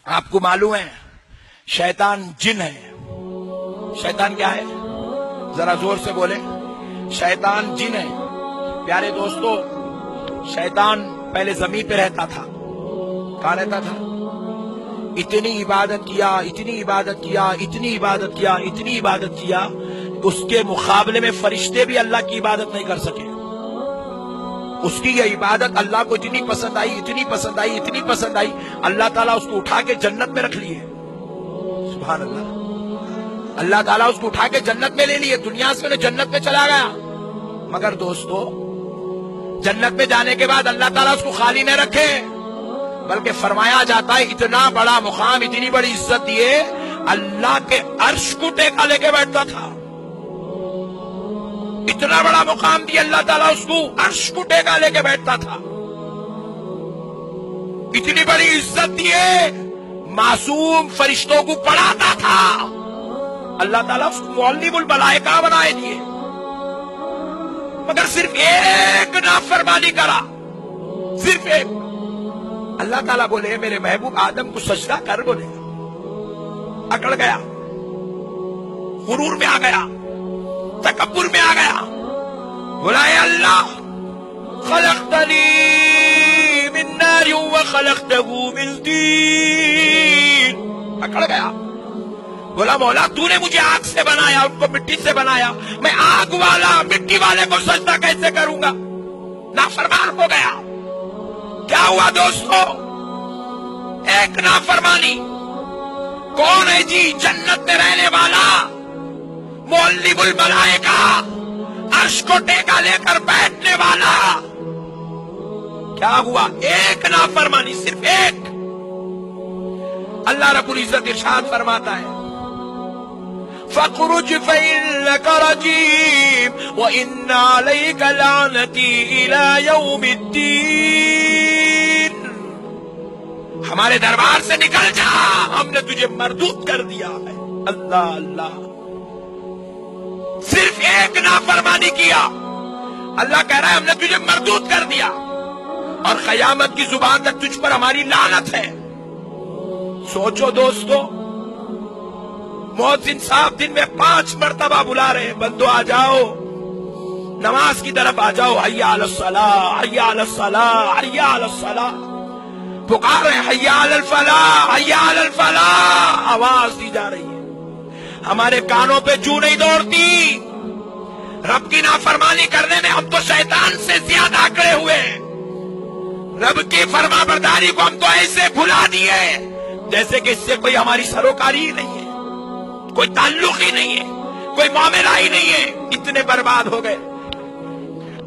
آپ کو معلوم ہے شیطان جن ہے. شیطان کیا ہے؟ ذرا زور سے بولے. شیطان جن ہے. پیارے دوستو، شیطان پہلے زمین پہ رہتا تھا. کہاں رہتا تھا؟ اتنی عبادت کیا، اتنی عبادت کیا، اتنی عبادت کیا، اتنی عبادت کیا، اس کے مقابلے میں فرشتے بھی اللہ کی عبادت نہیں کر سکے. اس کی یہ عبادت اللہ کو اتنی پسند آئی، اتنی پسند آئی، اتنی پسند آئی، اللہ تعالیٰ اس کو اٹھا کے جنت میں رکھ لیے. سبحان اللہ. اللہ تعالیٰ اس کو اٹھا کے جنت میں لے لیے. دنیا سے انہیں جنت میں چلا گیا. مگر دوستو، جنت میں جانے کے بعد اللہ تعالیٰ اس کو خالی نہ رکھے، بلکہ فرمایا جاتا ہے اتنا بڑا مقام، اتنی بڑی عزت دیے، اللہ کے عرش کو ٹیکا لے کے بیٹھتا تھا. اتنا بڑا مقام دیا اللہ تعالیٰ اس کو، عرش کو ٹیکا لے کے بیٹھتا تھا. اتنی بڑی عزت دیے، معصوم فرشتوں کو پڑھاتا تھا. اللہ تعالیٰ اس کو معلم الملائکہ بنائے دیے. مگر صرف ایک نافرمانی کرا، صرف ایک. اللہ تعالیٰ بولے میرے محبوب آدم کو سجدہ کر، بولے اکڑ گیا، غرور میں آ گیا، تکبر میں آ گیا. بولا اے اللہ، خلقتنی من نار وخلقته من طین. اکڑ گیا. بولا مولا تو نے مجھے آگ سے بنایا، ان کو مٹی سے بنایا، میں آگ والا مٹی والے کو سجدہ کیسے کروں گا؟ نافرمان ہو گیا. کیا ہوا دوستو؟ ایک نافرمانی. کون ہے جی جنت میں رہنے والا، معلم الملائکہ، عرش کو ٹیکا لے کر بیٹھنے والا؟ کیا ہوا؟ ایک نافرمانی، صرف ایک. اللہ رب العزت ارشاد فرماتا ہے فَاخْرُجْ فَإِنَّكَ رَجِيمٌ وَإِنَّ عَلَيْكَ لَعْنَتِي إِلَى يَوْمِ الدِّينِ. ہمارے دربار سے نکل جا، ہم نے تجھے مردود کر دیا ہے. اللہ اللہ. صرف ایک نافرمانی کیا، اللہ کہہ رہا ہے ہم نے تجھے مردود کر دیا، اور قیامت کی زبان تک تجھ پر ہماری لعنت ہے. سوچو دوستو، محسن صاحب دن میں 5 مرتبہ بلا رہے ہیں بندو آ جاؤ، نماز کی طرف آ جاؤ، حی علی الصلاۃ، حی علی الصلاۃ، حی علی الصلاۃ. پکار رہے ہیں حی علی الفلاح، حی علی الفلاح. آواز دی جا رہی ہے، ہمارے کانوں پہ جو نہیں دوڑتی. رب کی نافرمانی کرنے میں ہم تو شیطان سے زیادہ آکڑے ہوئے. رب کی فرما برداری کو ہم تو ایسے بھلا دیے جیسے کہ اس سے کوئی ہماری سروکاری ہی نہیں ہے، کوئی تعلق ہی نہیں ہے، کوئی معاملہ ہی نہیں ہے. اتنے برباد ہو گئے.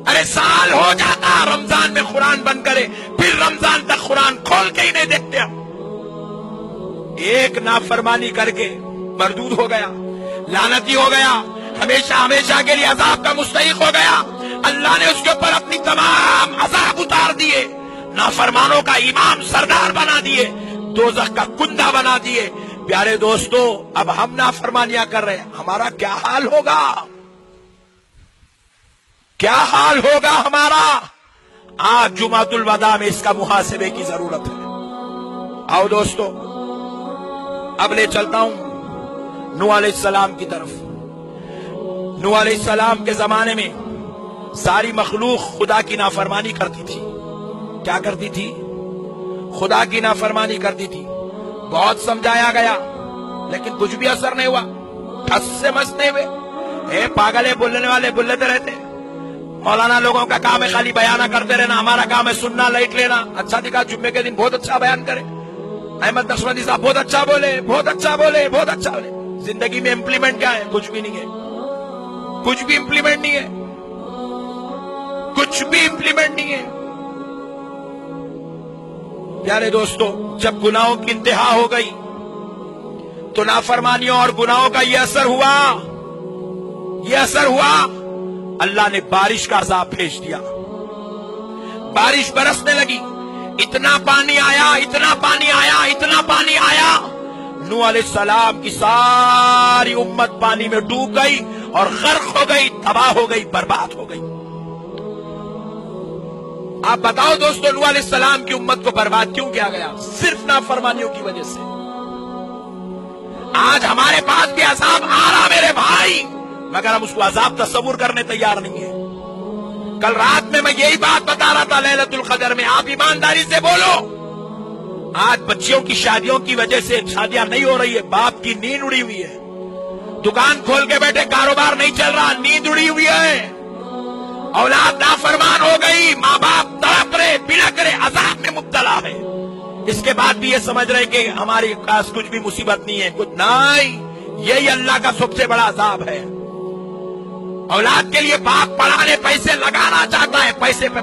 ارے سال ہو جاتا رمضان میں قرآن بند کرے، پھر رمضان تک قرآن کھول کے ہی نہیں دیکھتے ہم. ایک نافرمانی کر کے مردود ہو گیا، لعنتی ہو گیا، ہمیشہ ہمیشہ کے لیے عذاب کا مستحق ہو گیا. اللہ نے اس کے اوپر اپنی تمام عذاب اتار دیے، نافرمانوں کا امام سردار بنا دیے، دوزخ کا کندہ بنا دیے. پیارے دوستو، اب ہم نافرمانیاں کر رہے ہیں، ہمارا کیا حال ہوگا؟ کیا حال ہوگا ہمارا؟ آج جمعۃ الوداع میں اس کا محاسبے کی ضرورت ہے. آؤ دوستو، اب لے چلتا ہوں نوح علیہ السلام کی طرف. نوح علیہ السلام کے زمانے میں ساری مخلوق خدا کی نافرمانی کرتی تھی. کیا کرتی تھی؟ خدا کی نافرمانی کرتی تھی. بہت سمجھایا گیا لیکن کچھ بھی اثر نہیں ہوا. ٹھس سے مس نہیں ہوئے. اے پاگل ہے، بولنے والے بولتے رہتے. مولانا لوگوں کا کام ہے خالی بیانہ کرتے رہنا، ہمارا کام ہے سننا، لائٹ لینا. اچھا دکھا جمعے کے دن بہت اچھا بیان کرے. احمد نقشبندی صاحب بہت اچھا بولے، بہت اچھا بولے، بہت اچھا بولے. زندگی میں امپلیمنٹ کیا ہے؟ کچھ بھی نہیں ہے. کچھ بھی امپلیمنٹ نہیں ہے. کچھ بھی امپلیمنٹ نہیں ہے. پیارے دوستو، جب گناہوں کی انتہا ہو گئی تو نافرمانیوں اور گناہوں کا یہ اثر ہوا، اللہ نے بارش کا عذاب بھیج دیا. بارش برسنے لگی، اتنا پانی آیا، اتنا پانی آیا، اتنا پانی آیا. نوح علیہ السلام کی ساری امت پانی میں ڈوب گئی اور غرق ہو گئی، تباہ ہو گئی، برباد ہو گئی. آپ بتاؤ دوستو، نوح علیہ السلام کی امت کو برباد کیوں کیا گیا؟ صرف نافرمانیوں کی وجہ سے۔ آج ہمارے پاس بھی عذاب آ رہا میرے بھائی، مگر ہم اس کو عذاب تصور کرنے تیار نہیں ہیں۔ کل رات میں یہی بات بتا رہا تھا لیلۃ القدر میں، آپ ایمانداری سے بولو۔ آج بچیوں کی شادیوں کی وجہ سے شادیاں نہیں ہو رہی ہے، باپ کی نیند اڑی ہوئی ہے، دکان کھول کے بیٹھے کاروبار نہیں چل رہا، نیند اڑی ہوئی ہے، اولاد نافرمان ہو گئی، ماں باپ تڑپ رہے بلک رہے، عذاب میں مبتلا ہے۔ اس کے بعد بھی یہ سمجھ رہے کہ ہماری پاس کچھ بھی مصیبت نہیں ہے، کچھ نہیں، یہی اللہ کا سب سے بڑا عذاب ہے۔ اولاد کے لیے باپ پڑھانے پیسے لگانا چاہتا ہے، پیسے پہ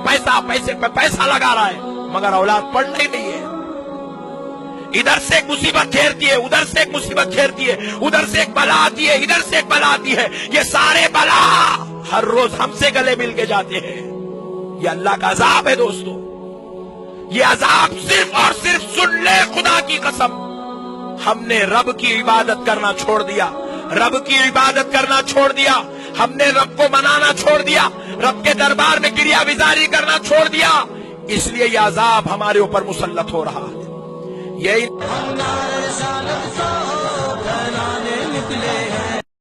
پیسہ لگا رہا ہے، مگر اولاد پڑھ نہیں ہے۔ ادھر سے ایک مصیبت گھیرتی ہے، ادھر سے ایک مصیبت گھیرتی ہے، ادھر سے ایک بلا آتی ہے، ادھر سے ایک بلا آتی ہے، یہ سارے بلا ہر روز ہم سے گلے مل کے جاتے ہیں۔ یہ اللہ کا عذاب ہے دوستو، یہ عذاب صرف اور صرف، سن لے خدا کی قسم، ہم نے رب کی عبادت کرنا چھوڑ دیا، رب کی عبادت کرنا چھوڑ دیا، ہم نے رب کو منانا چھوڑ دیا، رب کے دربار میں گریہ بیزاری کرنا چھوڑ دیا، اس لیے یہ عذاب ہمارے اوپر مسلط ہو رہا ہے۔ یہی